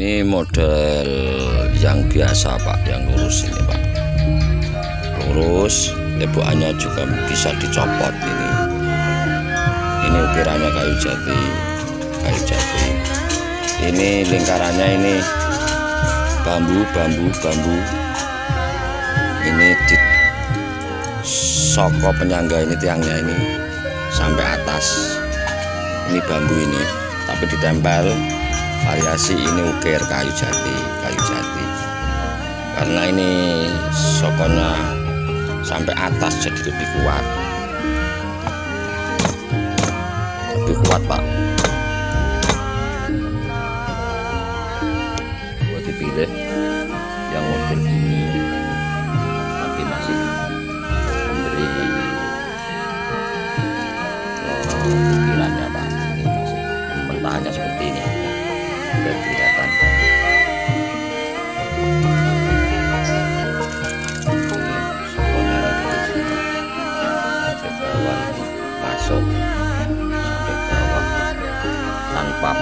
Ini model yang biasa Pak, yang lurus ini Pak, lurus. Tebokannya juga bisa dicopot ini. Ini ukirannya kayu jati, kayu jati. Ini lingkarannya ini bambu. Ini di soko penyangga ini, tiangnya ini sampai atas. Ini bambu ini, tapi ditempel variasi ini ukir kayu jati, karena ini sokonya sampai atas jadi lebih kuat Pak. Buat dipilih yang model ini, tapi masih memberi ukirannya Pak. Ini masih pembentaannya seperti ini, sudah kelihatan. Sokonya dari sini sampai bawah ini masuk sampai bawah tanpa